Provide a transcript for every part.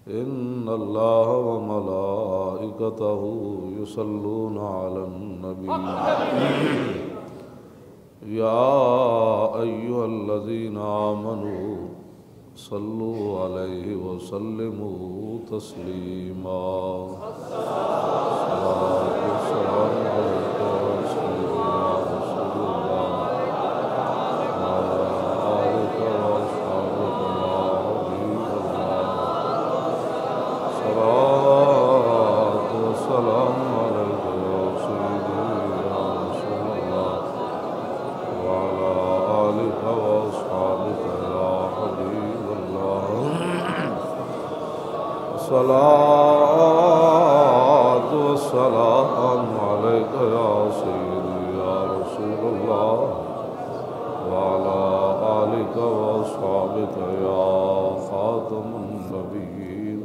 إن الله وملائكته يصلون على النبي يا أيها الذين آمنوا صلوا عليه وسلموا تسليما صلاة والسلام عليك يا سيدنا رسول الله وعلى آلك وأصحابك يا حبيب الله صلاة والسلام عليك يا سيدي يا رسول الله وعلى آلك وأصحابك يا حبيب الله صلاة والسلام عليك يا سيدي يا رسول الله وعلى آلك وأصحابك يا خاتم النبيين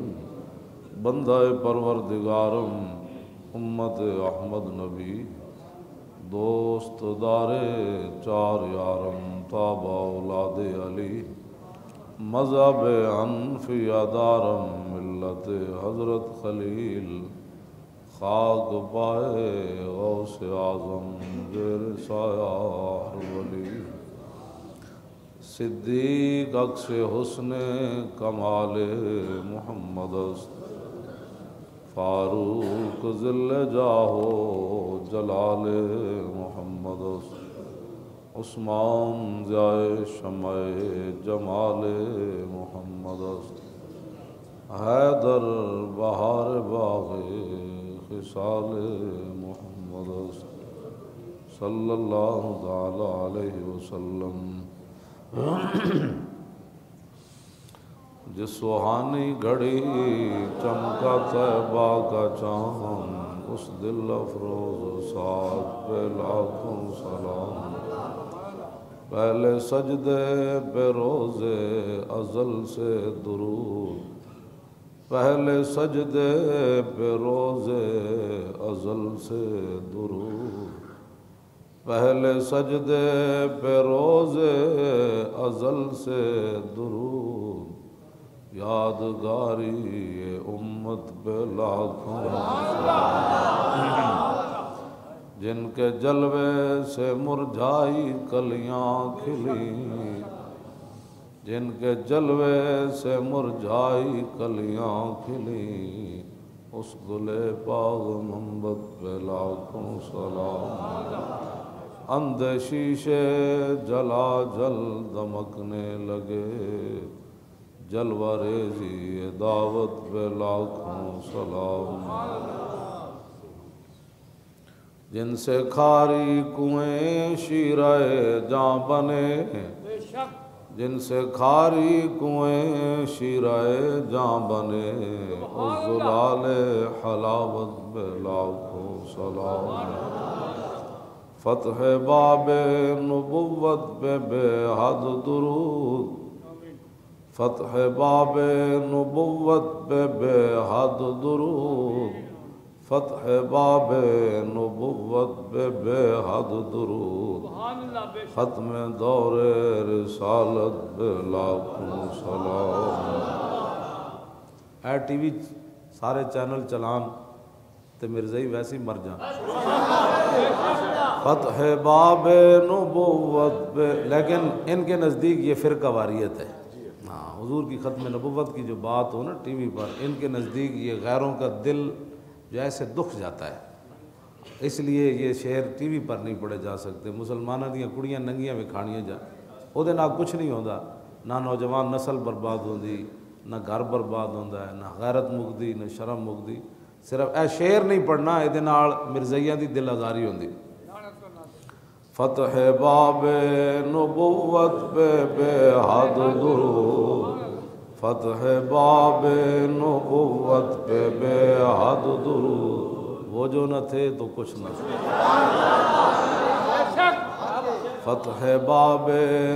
بندہ پروردگارم امت احمد نبی دوست دار چار یارم تابع اولاد علی مذہب حنفیہ دارم ملت حضرت خلیل خاک پائے غوث اعظم زیر سایہ ولی صدیق عکس حسن کمال محمد است فاروق ذل جاہو جلال محمد است عثمان ضیائے شمع جمال محمد است حیدر بہار باغ خصال محمد است صلی اللہ تعالی علیہ وسلم جس سہانی گھڑی چمکا طیبہ کا چاند اس دل افروز ساتھ پہ لاکھوں سلام پہلے سجدے پہ روز ازل سے درود پہلے سجدے پہ روز ازل سے درود پہلے سجدے پہ روز ازل سے درود یادگاری امت پہ لاکھوں جن کے جلوے سے مرجھائی کلیاں کھلی جن کے جلوے سے مرجھائی کلیاں کھلی اس گلے پاغ محمد پہ لاکھوں سلام اندھے شیشے جلا جل دمکنے لگے جلوہ ریزی دعوت پہ لاکھوں سلام جن سے کھاری کنویں شیرہ جاں بنے جن سے کھاری کنویں شیرہ جاں بنے اس زلال حلاوت پہ لاکھوں سلام فتح باب نبوت پہ بے حد درود فتح باب نبوت پہ بے حد درود فتح باب نبوت پہ بے حد درود ختم دور رسالت پہ لاکھوں سلام اے ٹی وی سارے چینل چلان تے مرزائی ویسی مر جان فتح باب نبوت پہ لیکن ان کے نزدیک یہ فرقہ واریت ہے حضور کی ختم نبوت کی جو بات ہو نا ٹی وی پر ان کے نزدیک یہ غیروں کا دل جو ایسے دکھ جاتا ہے اس لیے یہ شعر ٹی وی پر نہیں پڑھے جا سکتے مسلمانہ دیاں کڑیاں ننگیاں بھی کھانیاں جا وہ دے نہ کچھ نہیں ہوتا نہ نوجوان نسل برباد ہوندی نہ گھر برباد ہوندہ ہے نہ غیرت مکدی نہ شرم مکدی صرف اے شعر نہیں پڑھنا اے دے نال مرزائیاں دی دل آزاری ہوندی فتح باب نبوت پہ بے حد درود فتح باب نبوت پہ بے حد درود وہ جو نہ تھے تو کچھ نہ تھے فتح باب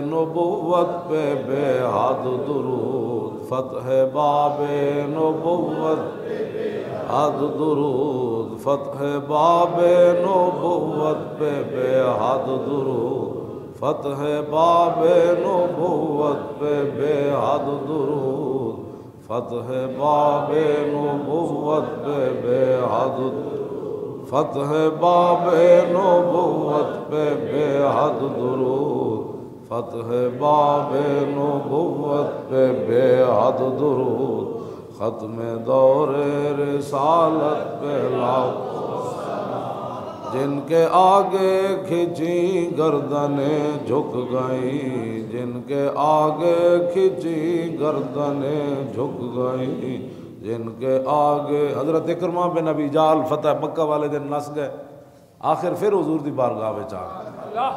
نبوت پہ بے حد درود فتح باب نبوت حد درود فتح باب نبوت پہ بے حد درود فتح باب نبوت پہ بے حد درود فتح باب نبوت پہ بے حد، فتح باب نبوت پہ بے حد درود، فتح باب نبوت پہ بے حد درود، ختم دور رسالت پہ لاکھوں جن کے آگے کھچی گردنیں جھک گئیں، جن کے آگے کھچی گردنیں جھک گئیں، جن کے آگے حضرت اکرمہ بن ابی جہل فتح مکہ والے دن نس گئے، آخر پھر حضور دی بارگاہ وچ آ گئے،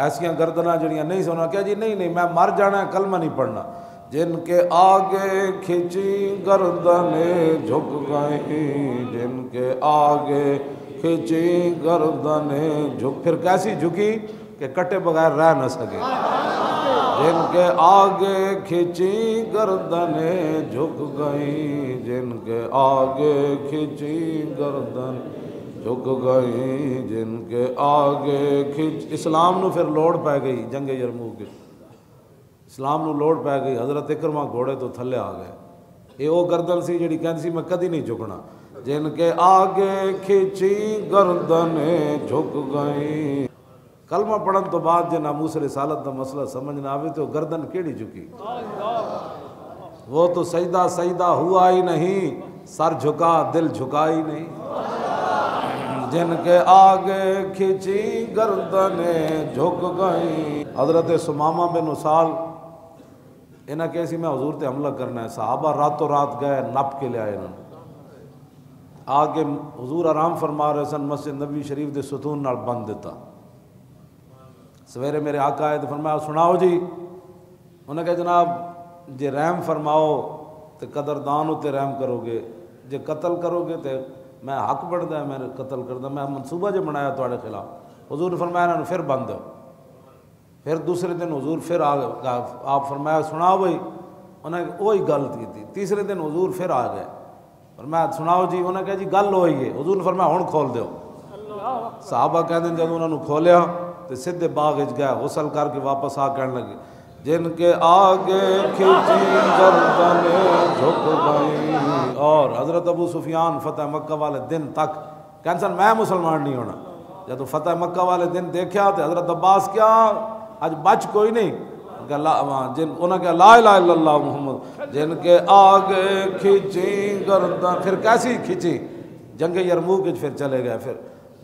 ایسیاں گردناں جڑیاں نہیں سونا کیا جی نہیں میں مر جانا ہے کلمہ نہیں پڑھنا، جن کے آگے کھچی گردنیں جھک گئیں، جن کے آگے کھچی گردنیں جھک، پھر کیسی جھکی کہ کٹے بغیر رہ نہ سکے، جن کے آگے کھچی گردنیں جھک گئیں، جن کے آگے کھچی گردن جھک گئیں، جن کے آگے اسلام نو پھر لوڑ پہ گئی جنگ یرموک، اسلام نو لوڑ پہ گئی، حضرت اکرمہ گھوڑے تو تھلے آ گئے، یہ وہ گردن سی جڑی کہندی سی میں کدی نہیں جھکنا، جن کے آگے کھچی گردنیں جھک گئیں۔ کلمہ پڑھن تو بعد جے ناموس رسالت دا مسئلہ سمجھ نہ آوے تو گردن کیڑی جھکی، وہ تو سجدہ سجدہ ہوا ہی نہیں، سر جھکا دل جھکا ہی نہیں، جن کے آگے کھچی گردنیں جھک گئیں۔ حضرت سمامہ بن اسال انہاں کیسی میں حضور تے حملہ کرنا ہے، صحابہ راتوں رات گئے نپ کے لے آئے انہوں آگے حضور آرام فرما رہے سن، مسجد نبی شریف دے ستون نال بند دیتا، سویرے میرے آقا آئے تو فرمایا سناؤ جی، انہوں نے کہا جناب جے رحم فرماؤ تو قدردان ہوتے رحم کرو گے، جے قتل کرو گے تو میں حق بڑھتا ہے میں قتل کردا، میں منصوبہ جو بنایا تواڈے خلاف، حضور نے فرمایا انہوں نے پھر بند دو، پھر دوسرے دن حضور پھر آپ فرمایا سناؤ بھائی، انہوں نے وہی گل کی تھی، تیسرے دن حضور پھر آ گئے، فرمایا سناؤ جی، انہوں نے کہا جی گل ہوئی ہے، حضور نے فرمایا ہن کھول دیو، صحابہ کہتے ہیں جب انہوں نے کھولیا تو سدھے باغ وچ گئے، غسل کر کے واپس آ کہنے لگے جن کے آگے کھچی گردنیں جھک گئیں، اور حضرت ابو سفیان فتح مکہ والے دن تک کہنے سن میں مسلمان نہیں ہونا، جب فتح مکہ والے دن دیکھا تو حضرت عباس کیا آج بچ کوئی نہیں، انہوں نے کہا لا الہ الا اللہ محمد، جن کے آگے کھچی گردن، پھر کیسی کھچی جنگ یرموک پھر چلے گئے، پھر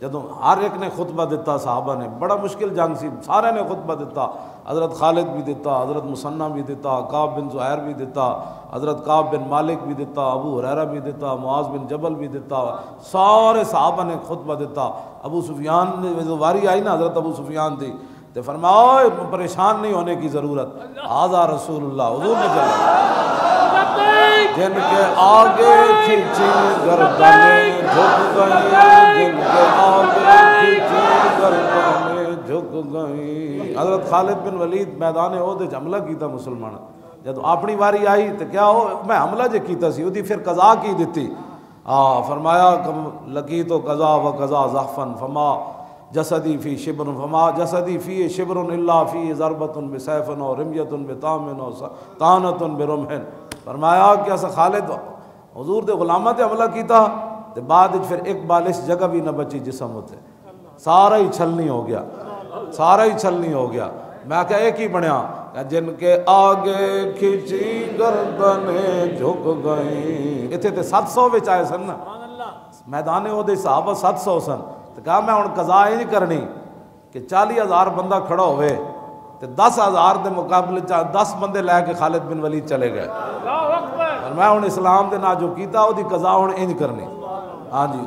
جدوں ہر ایک نے خطبہ دیتا، صحابہ نے بڑا مشکل جنگ سی، سارے نے خطبہ دیتا، حضرت خالد بھی دیتا، حضرت مسنہ بھی دیتا، کعب بن زہیر بھی دیتا، حضرت کعب بن مالک بھی دیتا، ابو ہریرہ بھی دیتا، معاذ بن جبل بھی دیتا، سارے صحابہ نے خطبہ دیتا، ابو سفیان نے جو واری آئی نا حضرت ابو سفیان تھی تو فرمایا پریشان نہیں ہونے کی ضرورت، ھذا رسول اللہ، حضور نے چلا، جن کے آگے کھچی گردنیں جھک گئیں، جن کے آگے کھچی گردنیں جھک گئیں۔ حضرت خالد بن ولید میدان احد حملہ کیتا مسلمان، جب اپنی واری آئی تو کیا ہو میں حملہ جو کیتا سی وہ پھر قضا کی دیتی، فرمایا لقیت قضا و قضا زحفن فما جسدی فی شبر، فما جسدی فی شبر الا فی ضربۃ بسیف و رمیۃ بطامن و طعنۃ برمح، فرمایا کہ ایسا خالد حضور دے غلامہ تے حملہ کیتا تے بعد پھر ایک بالش جگہ بھی نہ بچی جسم ہوتے، سارا ہی چھلنی ہو گیا، سارا ہی چھلنی ہو گیا، میں کہا ایک ہی بنیا جن کے آگے کھچی گردنیں جھک گئیں، اتنے تے 700 وچ آئے سن نا میدان احد صحابہ 700 سن، تو کہا میں ہن قضا نہیں کرنی کہ 40,000 بندہ کھڑا ہوئے تو 10,000 دے مقابلے 10 بندے لے کے خالد بن ولید چلے گئے، اور میں ہن اسلام دے نا جو کیتا وہ دی قضا ہن انج کرنی، ہاں جی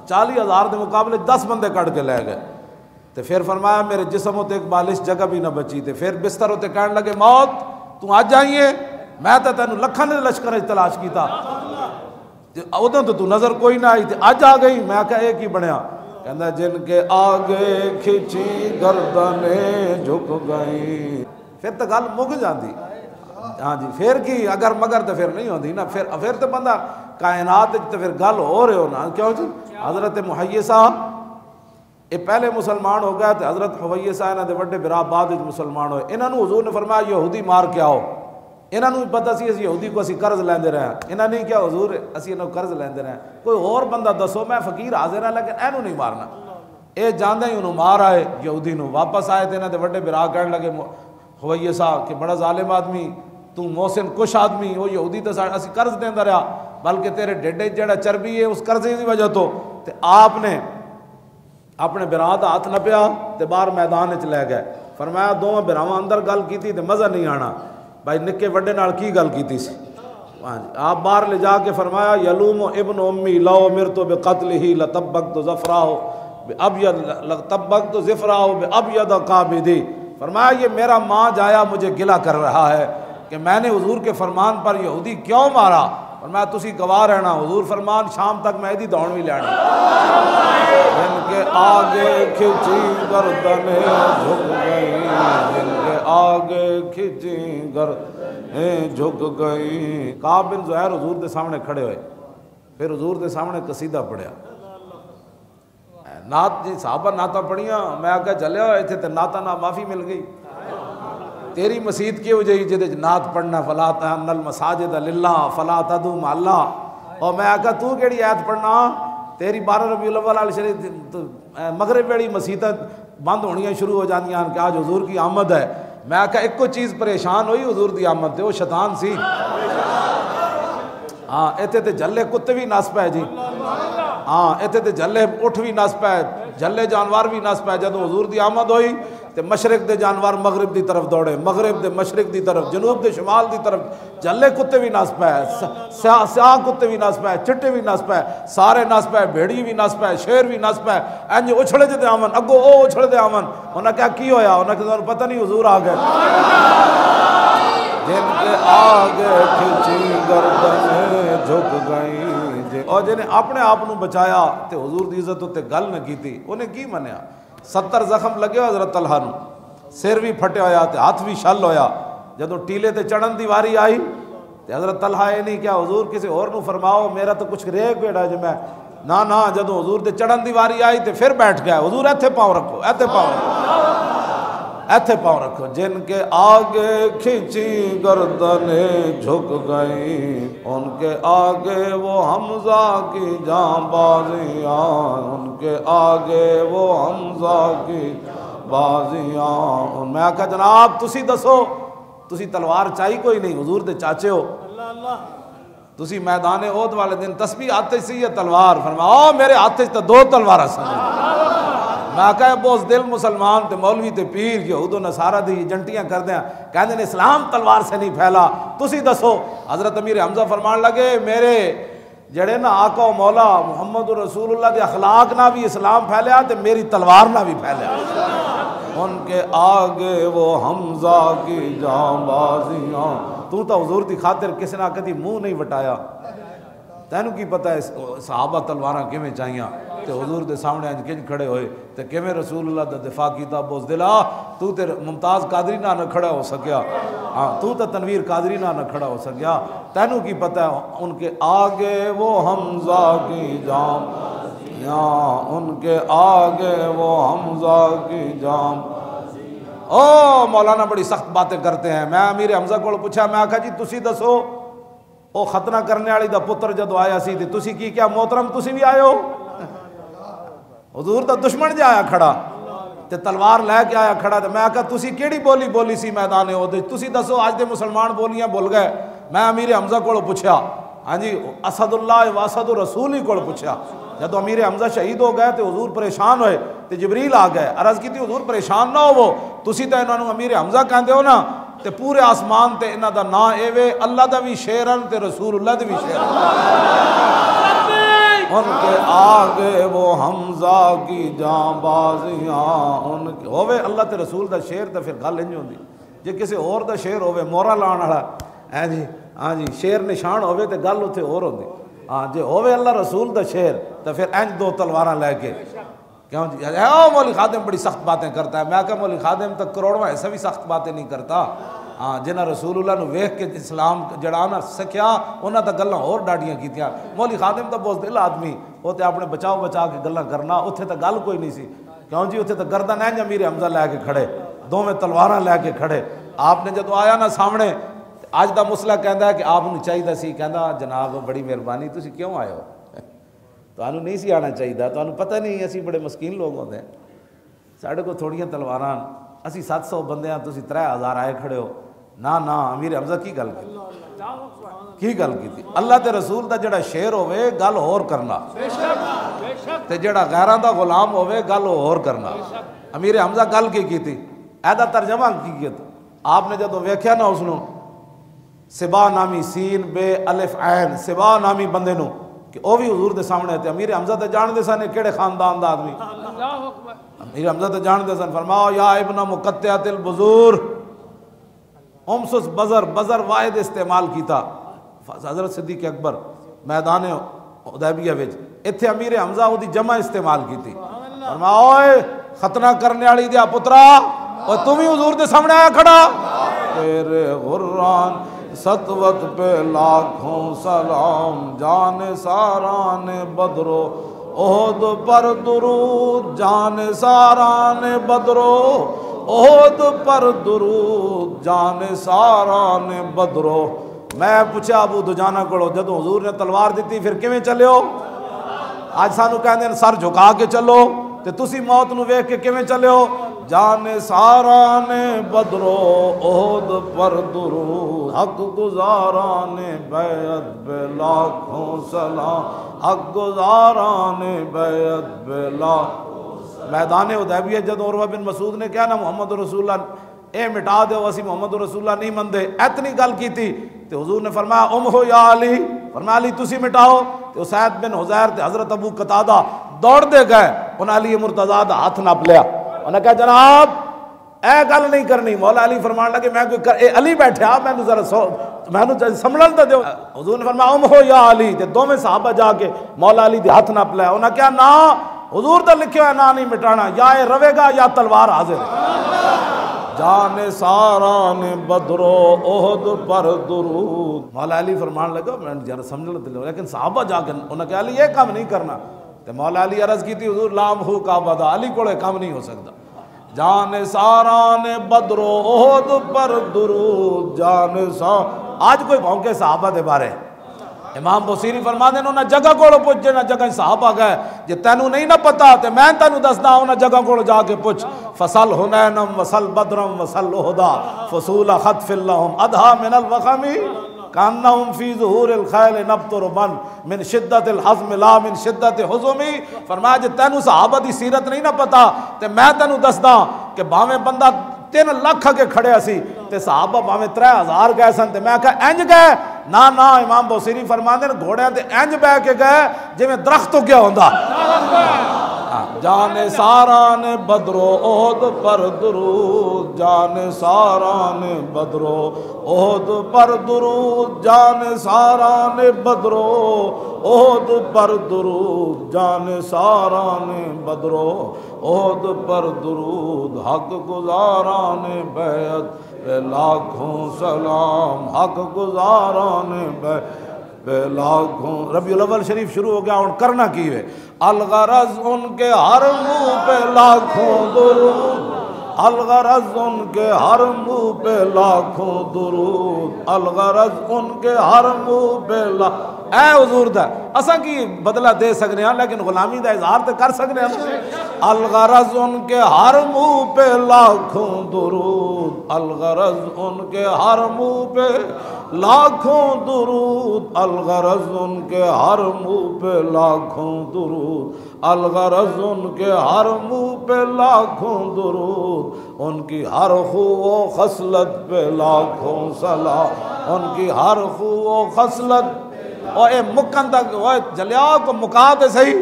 40,000 دے مقابلے 10 بندے کٹ کے لے گئے، تو پھر فرمایا میرے جسم ہوتے ایک بالش جگہ بھی نہ بچی، تو پھر بستر ہوتے کہنے لگے موت تو آج آئیے، میں تو تینوں لکھاں نے لشکر تلاش کیتا، ادھر تو نظر کوئی نہ آئی تھی، آج آ گئی، میں کہا ایک ہی بنیا، کہنا جن کے آگے کھچی گردنیں جھک گئیں، پھر تو گل مک جاندی، ہاں جی پھر کی اگر مگر تو پھر نہیں ہوندی نا، پھر تو بندہ کائنات تو پھر گل ہو رہے ہو نا، کیوں جی حضرت محیصہ یہ پہلے مسلمان ہو گیا تو حضرت حویصہ انہاں دے وڈے برا بعد وچ مسلمان ہوئے، انہاں نو حضور نے فرمایا یہودی مار کے آؤ، انہاں نوں پتہ سی اس یہودی کو اسی قرض لیندے رہے ہیں، انہاں نہیں کیا حضور اسی انہاں قرض لیندے رہے ہیں، کوئی اور بندہ دسو میں فقیر حاضر ہاں لیکن اینوں نہیں مارنا۔ اے جاندے ہی انہوں مار آئے یہودی نوں، واپس آئے تے انہاں دے وڈے بھرا کہن لگے ہویسا کہ بڑا ظالم آدمی تو محسن کش آدمی، وہ یہودی تے اسی قرض دیندا رہا بلکہ تیرے ڈیڈے جڑا چربی ہے اس قرضے دی وجہ تو تے آپ نے اپنے بھرا دا ہاتھ نپیا تے باہر میدان وچ لے گئے، فرمایا دوواں بھراواں اندر گل کیتی تے مزہ نہیں آنا، بھائی نکے وڈے نال کی گل کیتی سی؟ آپ باہر لے جا کے فرمایا یلوم ابن امی لو مرت بقتلہ لطبقت ظفراہ بابید لطبقت ظفراہ بابید قابضی، فرمایا یہ میرا ماں جایا مجھے گلہ کر رہا ہے کہ میں نے حضور کے فرمان پر یہودی کیوں مارا، فرمایا تسی گواہ رہنا حضور فرمان شام تک میں دی دوڑ بھی لانی، جن کے آگے کھچی گردنیں جھک گئی، جن کے آگے کھچی گردنیں جھک گئی۔ کعب بن زہیر حضور دے سامنے کھڑے ہوئے، پھر حضور دے سامنے قصیدہ پڑھیا، نعت جی صحابہ نعتاں پڑھیاں، میں آگے چلیا ہوئے تھے تے نعتاں نہ معافی مل گئی، تیری مسجد کی ہو جائی جدے نعت پڑھنا فلا تہن المساجد للہ فلا تدعو مع اللہ، اور میں آگا تو کیڑی آیت پڑھنا، تیری 12 ربیع الاول علیہ شریف مغرب ویڑی مسیتیں بند ہونیاں شروع ہو جاندیاں کہ آج حضور کی آمد ہے، میں آگا ایک کو چیز پریشان ہوئی حضور دی آمد تے وہ شیطان سی، ہاں ایتھے تے جھلے کتے بھی نس پے جی، ہاں ایتھے تے جھلے اٹھ بھی نس پے، جھلے جانوار بھی نس پے، جدوں حضور دی آمد ہوئی تے مشرق دے جانوار مغرب دی طرف دوڑے، مغرب دے مشرق دی طرف، جنوب دے شمال دی طرف، جھلے کتے بھی نس پے، سیاہ کتے بھی نس پے، چٹے بھی نس پے، سارے نس پے، بھیڑی بھی نس پے، شیر بھی نس پے، انج اچھڑے جے آمن، اگو او اچھڑے دے آمن، انہاں کہا کی ہویا، انہاں کہا پتہ نہیں حضور آ گئے، جن کے آگے کھچی گردنیں جھک گئیں، اور جنہیں اپنے آپ نو بچایا تے حضور دی عزت تے گل نہ کیتی، انہیں کی منیا، 70 زخم لگے ہو حضرت طلحہ نو، سر بھی پھٹے ہویا تے ہاتھ بھی شل ہویا، جدوں ٹیلے تے چڑھن دی واری آئی تے حضرت طلحہ یہ نہیں کیا حضور کسی اور نو فرماؤ میرا تو کچھ رہ گیا جو میں نہ جدوں حضور تے چڑھن دی واری آئی تے پھر بیٹھ گیا، حضور ایتھے پاؤں رکھو، ایتھے پاؤں رکھو، ایتھے پاؤں رکھو، جن کے آگے کھچی گردنیں جھک گئیں، ان کے آگے وہ حمزہ کی جاں بازیاں، ان کے آگے وہ حمزہ کی بازیاں، میں کہا جناب تسی دسو تسی تلوار چاہی کوئی نہیں، حضور دے چاچے ہو، تسی میدان احد والے دن تسبیح آتے سی یا تلوار، فرمایا میرے ہاتھ تے 2 تلوار سن، میں کہا بوز دل مسلمان تے مولوی تے پیر یہود و نصارہ دی جنٹیاں کر دیں کہندے نے اسلام تلوار سے نہیں پھیلا، تسی دسو، حضرت امیر حمزہ فرمان لگے میرے جڑے نا آقا و مولا محمد رسول اللہ دے اخلاق نہ بھی اسلام پھیلیا تے میری تلوار نہ بھی پھیلیا، ان کے آگے وہ حمزہ کی جاں بازیاں، تو حضور دی خاطر کسی نہ کدی منہ نہیں وٹایا، تینوں کی پتہ ہے صحابہ تلواراں کیویں چاہیاں تے حضور دے سامنے انج کنج کھڑے ہوئے تے کیویں رسول اللہ دا دفاع کیتا، بوز دلا تو تے ممتاز قادری نہ کھڑا ہو سکیا، ہاں تو تے تنویر قادری نہ کھڑا ہو سکیا، تینوں کی پتہ ہے ان کے آگے وہ حمزہ کی جام، ان کے آگے وہ حمزہ کی جام، او مولانا بڑی سخت باتیں کرتے ہیں، میں امیر حمزہ کو پوچھا، میں آکھا جی تسی دسو او ختنہ کرنے والی دا پتر جدو آیا سی تے تسی کی کیا محترم تسی بھی آئے ہو، حضور دا دشمن جا آیا کھڑا تے تلوار لے کے آیا کھڑا تے میں آکھا تسی کیڑی بولی بولی سی میدان احد، تسی دسو آج دے مسلمان بولیاں بول گئے، میں امیر حمزہ کو پوچھا، ہاں جی اسد اللہ و اسد الرسول ہی کو پوچھا، جدو امیر حمزہ شہید ہو گئے تے حضور پریشان ہوئے تے جبریل آ گئے، عرض کی تھی حضور پریشان نہ ہو، تسی تے انہوں امیر حمزہ کہندے ہو نا تے پورے آسمان تے انہاں دا نا ایوے اللہ دا بھی شیرن تے رسول اللہ دا بھی شیرن، ان کے آگے وہ حمزہ کی جاں بازیاں، ان کے ہوئے اللہ تے رسول دا شیر تے پھر گل انج ہوندی، جے کسی اور دا شیر ہوئے مورا لان والا، ہاں جی شیر نشان ہوئے تے گل اتھے اور ہوندی، ہاں جے ہوئے اللہ رسول دا شیر تے پھر انج 2 تلواراں لے کے، کیوں جی مولی خادم بڑی سخت باتیں کرتا ہے، میں کہا مولی خادم تک کروڑواں ایسا بھی سخت باتیں نہیں کرتا، ہاں جنہ رسول اللہ نو ویکھ کے اسلام جڑانا سکھیا انہاں تا گلاں اور ڈاڈیاں کیتیاں، مولی خادم تا بہت دل آدمی وہ تے اپنے بچاؤ بچا کے گلاں کرنا، اتھے تا گل کوئی نہیں سی، کیوں جی اتھے تا گردن امیر حمزہ لے کے کھڑے، 2 تلواراں لے کے کھڑے، آپ نے جدو آیا نا سامنے اج دا مسئلہ کہندا ہے کہ آپ نوں چاہیے سی، کہندا جناب بڑی مہربانی تسی کیوں آئے ہو، تانوں نہیں سی آنا چاہیے، تانوں پتہ نہیں اسی بڑے مسکین لوگ ہوندے ہیں، ساڈے کو تھوڑیاں تلواراں، اسی 700 بندیاں تسی 3000 آئے کھڑے ہو۔ نا نا امیر حمزہ کی گل کی گل کی تھی؟ اللہ تے رسول دا جڑا شعر ہوئے گل ہور کرنا، تے جڑا غیراں دا غلام ہوئے گل ہور کرنا۔ امیر حمزہ گل کی تھی؟ ایدہ ترجمہ کی کیتا آپ نے جدو ویکھیا نا اس نو، سبا نامی سین بے الف عین، سبا نامی بندے نو کہ او بھی حضور دے سامنے تے امیر حمزہ تے جان دے سن کیڑے خاندان دا آدمی، امیر حمزہ تے جان دے سن، فرماؤ یا ابن مقطعۃ البذور، امسس بزر واحد استعمال کیتا حضرت صدیق اکبر میدان حدیبیہ وچ، ایتھے امیر حمزہ او دی جمع استعمال کیتی، فرمایا اوئے ختنہ کرنے والی دیا پترا، اور تم ہی حضور دے سامنے آیا کھڑا، تیرے غران سطوت پہ لاکھوں سلام، جان ساران بدرو احد پر درود، جان ساران بدرو احد پر درود، جان ساران بدرو۔ میں پوچھا ابو دجانہ کو جدو حضور نے تلوار دیتی پھر کیویں چلے ہو؟ آج سانو کہندے ہیں سر جھکا کے چلو، تے تسی موت نو ویکھ کے کیویں چلے ہو؟ جان ساران بدرو احد پر درود، حق گزاران بیعت بے لاکھوں سلام، حق گزاران بیعت بے لاکھوں۔ میدان حدیبیہ جد عروہ بن مسعود نے کہا نا محمد رسول اللہ اے مٹا دے اسی محمد رسول اللہ نہیں مندے، اتنی گل کی تھی تے حضور نے فرمایا ام ہو یا علی، فرمایا علی تسی مٹاؤ، تے اسید بن حضیر تے حضرت ابو قتادہ دوڑ دے گئے، انہاں علی مرتضیٰ دا ہاتھ ناپ لیا، انہاں کہا جناب اے گل نہیں کرنی، مولا علی فرمان لگے میں کوئی اے علی بیٹھے آپ میں ذرا میں سمجھن تے دیو، حضور نے فرمایا ام ہو یا علی، تے دوویں صحابہ جا کے مولا علی دے ہاتھ ناپ لیا، انہاں کہا نا حضور دا لکھیا ہے نا نہیں مٹانا، یا اے روے گا یا تلوار حاضر ہے۔ جان ساران بدرو احد پر درود، مولا علی فرمان لگا میں ذرا سمجھ لے، لیکن صحابہ جا کے انہوں نے کہا علی یہ کام نہیں کرنا، تو مولا علی عرض کی تھی حضور لام ہو کا بدا، علی کو کام نہیں ہو سکتا۔ جان ساران بدرو احد پر درود، جان آج کوئی بھونکے صحابہ دے بارے، امام بصیری فرما دے انہاں جگہ کولو پوچھ جے نہ جگہ صحابہ گئے جے تینوں نہیں نہ پتا تے میں تینوں دسدا انہاں جگہ کولو جا کے پوچھ، فصل حنینم وصل بدرم وصل احدا فصول خطف لهم ادھا من الوخم کانہم فی ظہور الخیل نبتر من شدت الحزم لا من شدت حزم۔ فرمایا جے تینوں صحابہ دی سیرت نہیں نہ پتا تے میں تینوں دسدا کہ باویں بندہ 3 لاکھ کے کھڑے اسی تے صحابہ باویں 3000 گئے سن تے میں کہا انج گئے، نا نا امام بصیری فرماندے نے گھوڑیاں تے انج بہ کے گئے جویں درخت تو کیا ہوندا۔ جان ساران بدرو احد پر درود، جان ساران بدرو احد پر درود، جان ساران بدرو احد پر درود، جان ساران بدرو احد پر درود، حق گزاران بیعت بے لاکھوں سلام، حق گزاران بے لاکھوں۔ ربیع الاول شریف شروع ہو گیا، اور کرنا کی ہے الغرض ان کے ہر منہ پہ لاکھوں درود، الغرض ان کے ہر منہ پہ لاکھوں درود، الغرض ان کے ہر منہ پہ اے حضور دا اساں کی بدلہ دے سکنے ہیں لیکن غلامی دا اظہار تے کر سکنے ہیں۔ الغرض ان کے ہر منہ پہ لاکھوں درود، الغرض ان کے ہر منہ پہ لاکھوں درود، الغرض ان کے ہر منہ پہ لاکھوں درود، الغرض ان کے ہر منہ پہ لاکھوں درود، ان کی ہر خو و خصلت پہ لاکھوں سلام، ان کی ہر خو و خصلت۔ اور اے مکن تک جلیا کو مکا دے صحیح،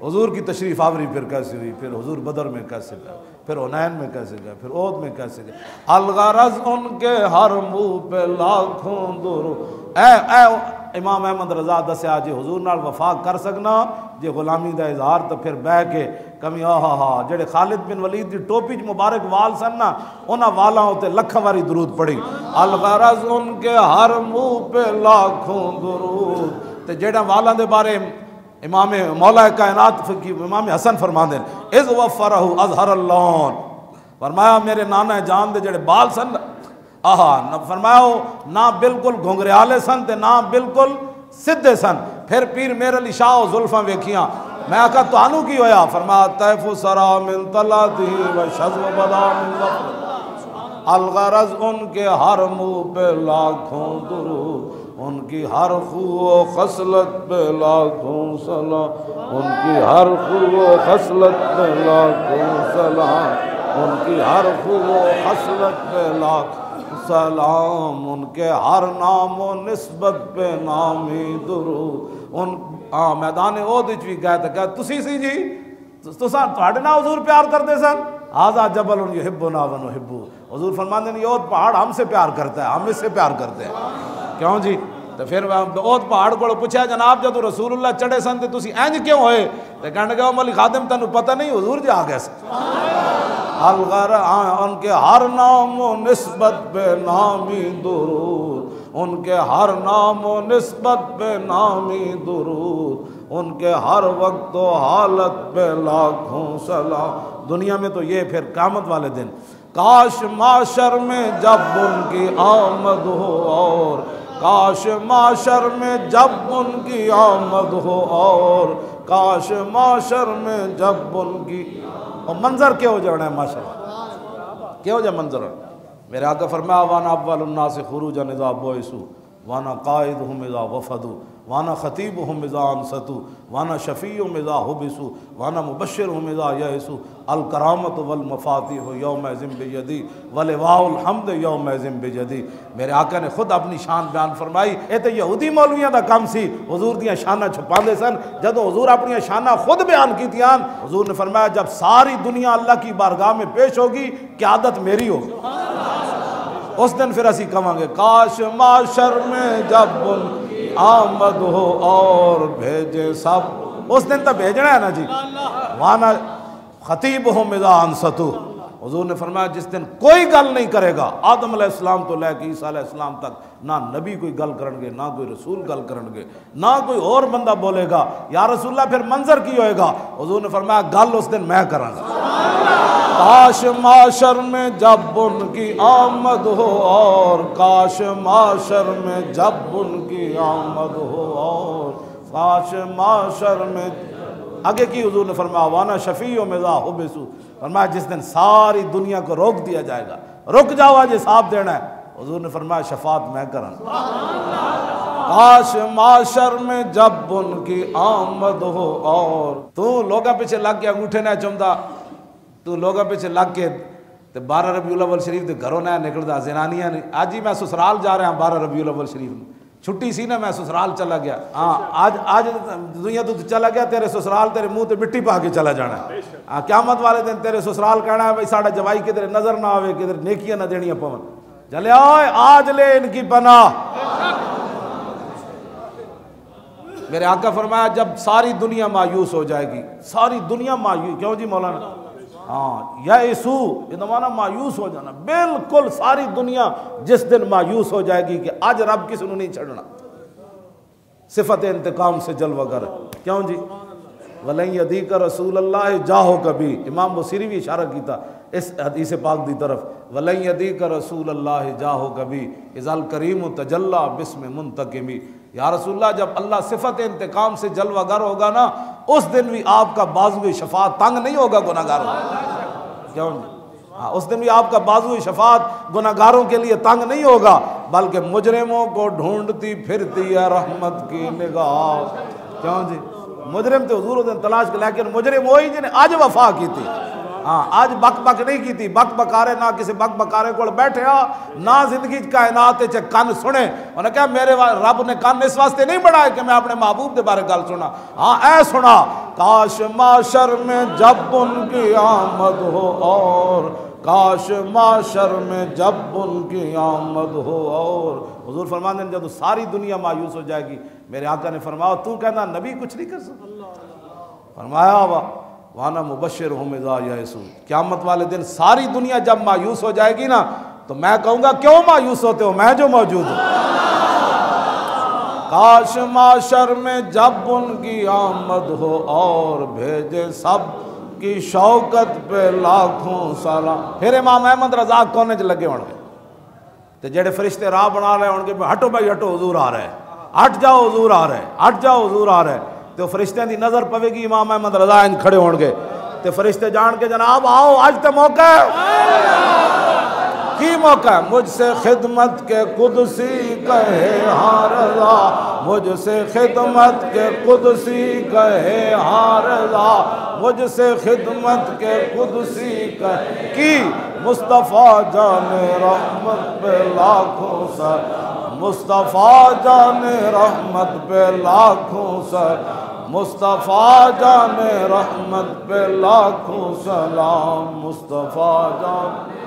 حضور کی تشریف آوری پھر کیسے ہوئی، پھر حضور بدر میں کیسے گئے، پھر حنین میں کیسے گئے، پھر احد میں کیسے گئے۔ الغرض ان کے ہر منہ پہ لاکھوں درود۔ اے امام احمد رضا دسیا جی حضور نال وفا کر سکنا جی غلامی دا اظہار تو پھر بہ کے کمی آہا جڑے خالد بن ولید دی ٹوپی مبارک وال سن نا انہاں والاں تے لکھاں واری درود پڑھی۔ الغرض ان کے ہر منہ پہ لاکھوں درود، تے جڑا والاں دے بارے امام مولا کائنات کی امام حسن فرماندے ہیں اذ وفرہ اظہر اللون، فرمایا میرے نانا جان دے جڑے بال سن فرمایا نہ بالکل گھنگریالے سن تے نہ بالکل سدھے سن. پھر پیر میر علی شاہ و زلفاں ویکھیاں. میں آکھا تانوں کی ہویا؟ فرمایا طیف سرا من طلعتہ و شذو بدا من ظفر. الغرض ان کے ہر منہ پہ لاکھوں درود، ان کی ہر خو و خصلت پہ لاکھوں سلام، ان کی ہر خو و خصلت پہ لاکھوں سلام، ان کی ہر خو و خصلت پہ لاکھوں سلام، ان کے ہر نام و نسبت پہ نامی درود. ان میدان عہد وچ بھی گئے تے کہ تسی سی جی تساں تہاڈے نال حضور پیار کردے سن. ھذا جبل یحبنا و نحبہ. حضور فرماندے ہیں عہد پہاڑ ہم سے پیار کرتا ہے، ہم اس سے پیار کرتے ہیں. کیوں جی؟ تو پھر عہد پہاڑ کو پوچھا جناب جدو رسول اللہ چڑھے سن تے تسی انج کیوں ہوئے؟ تے کہنے لگے مولی خادم تینوں پتہ نہیں حضور جی آ گئے سن. ان کے ہر نام و نسبت پہ نامی درود، ان کے ہر نام و نسبت پہ نامی درود، ان کے ہر وقت و حالت پہ لاکھوں سلام. دنیا میں تو یہ، پھر قیامت والے دن کاش معاشر میں جب ان کی آمد ہو، اور کاش معاشر میں جب ان کی آمد ہو، اور کاش معاشر میں جب ان کی. اور منظر کیا ہو جانا ہے معاشر، کیا ہو جائے منظر. میرے آقا فرمایا وانا اول الناس خروجا اذا بعثوا وانا قائدهم اذا وفدوا وانا خطیبهم اذا انصتوا وانا شفیعهم اذا حبسوا وانا مبشرهم اذا یئسوا. الکرامۃ والمفاتیح یومئذ بیدی ولواء الحمد یومئذ بجدی. میرے آقا نے خود اپنی شان بیان فرمائی. یہ تو یہودی مولویاں دا کام سی، حضور دیاں شاناں چھپاندے سن. جدو حضور اپنی شاناں خود بیان کیتیاں، حضور نے فرمایا جب ساری دنیا اللہ کی بارگاہ میں پیش ہوگی قیادت میری ہوگی. اس دن پھر اسی کہاں گے کاش معاشر میں جب ان کی آمد ہو اور بھیجے سب. اس دن تو بھیجنا ہے نا جی. وانا خطیبہم اذا انصتوا. حضور نے فرمایا جس دن کوئی گل نہیں کرے گا، آدم علیہ السلام تو لے کے عیسیٰ علیہ السلام تک، نہ نبی کوئی گل کرن گے، نہ کوئی رسول گل کرن گے، نہ کوئی اور بندہ بولے گا یا رسول اللہ. پھر منظر کی ہوئے گا؟ حضور نے فرمایا گل اس دن میں کراں گا. کاش معاشر میں جب ان کی آمد ہو، اور کاش معاشر میں جب ان کی آمد ہو، اور کاش معاشر میں. آگے کی حضور نے فرمایا وانا شفیعہم اذا حبسوا. فرمایا جس دن ساری دنیا کو روک دیا جائے گا، رک جاؤ آج حساب دینا ہے. حضور نے فرمایا شفاعت میں کراں. کاش معاشر میں جب ان کی آمد ہو، اور تو لوگاں پیچھے لگ کے انگوٹھے نہ چمدا، تو لوگاں پیچھے لگ کے 12 ربیع الاول شریف دے گھروں نہ نکلدا زنانیاں نے. آج ہی میں سسرال جا رہا ہوں 12 ربیع الاول شریف میں، چھٹی سی نا، میں سسرال چلا گیا. ہاں آج دنیا تو چلا گیا، تیرے سسرال تیرے منہ تے مٹی پا کے چلا جانا ہے. قیامت والے دن تیرے سسرال کہنا ہے بھائی ساڑا جوائی کدھر نظر نہ آوے، کدھر نیکیاں نہ دینیاں پون. چلے آئے آج لے ان کی پناہ. میرے آقا فرمایا جب ساری دنیا مایوس ہو جائے گی، ساری دنیا مایوس. کیوں جی مولانا؟ ہاں یئسو یہ زمانہ مایوس ہو جانا. بالکل ساری دنیا جس دن مایوس ہو جائے گی کہ آج رب کسی نے نہیں چھڑنا. صفت انتقام سے جلوہ گر. کیوں جی؟ وَلَن يَدِيكَ رسول اللہ جاہو کبھی. امام بصیری بھی اشارہ کیتا اس حدیث پاک دی طرف. وَلَن يَدِيكَ رسول اللہ جاہو کبھی اذا الکریم تجلی باسم منتقمی. یا رسول اللہ جب اللہ صفت انتقام سے جلوہ گر ہوگا نا، اس دن بھی آپ کا بازو شفاعت تنگ نہیں ہوگا گناہگاروں. کیوں؟ ہاں اس دن بھی آپ کا بازو شفاعت گناہگاروں کے لیے تنگ نہیں ہوگا، بلکہ مجرموں کو ڈھونڈتی پھرتی ہے رحمت کی نگاہ. کیوں جی؟ مجرم تو حضور دن تلاش کے، لیکن مجرم وہی جنہیں آج وفا کی تھی. ہاں آج بک بک نہیں کی تھی. بک بکارے نہ کسی بک بکارے کو بیٹھے ہو، نہ زندگی کائنات چ کن سنے. انہوں نے کہا میرے رب نے کن اس واسطے نہیں بڑھائے کہ میں اپنے محبوب کے بارے گل سنا. ہاں اے سنا کاش معاشر میں جب ان کی آمد ہو، اور کاش معاشر میں جب ان کی آمد ہو. اور حضور فرماتے ہیں جب ساری دنیا مایوس ہو جائے گی، میرے آقا نے فرمایا تو کہنا نبی کچھ نہیں کر سکتا. فرمایا وانا مبشرہم اذا یئسوا. قیامت والے دن ساری دنیا جب مایوس ہو جائے گی نا، تو میں کہوں گا کیوں مایوس ہوتے ہو، میں جو موجود ہوں. کاش معاشر میں جب ان کی آمد ہو، اور بھیجے سب کی شوکت پہ لاکھوں سلام. پھر امام احمد رضا کونے چ لگے ہون گے. تو جڑے فرشتے راہ بنا رہے ہون گے ہٹو بھائی ہٹو حضور آ رہے ہیں، ہٹ جاؤ حضور آ رہے ہیں، ہٹ جاؤ حضور آ رہے ہیں، تو فرشتیاں دی نظر پوے گی امام احمد رضا ان کھڑے ہون گے تو فرشتے جان کے جناب آؤ آج تے موقع ہے، کی موقع ہے؟ مجھ سے خدمت کے قدسی کہے ہاں رضا، مجھ سے خدمت کے قدسی کہے ہاں رضا، مجھ سے خدمت کے قدسی کہے کی مصطفیٰ جان رحمت پہ لاکھوں سر، مصطفیٰ جان رحمت پہ لاکھوں سر، مصطفیٰ جان رحمت پہ لاکھوں سلام، مصطفیٰ جان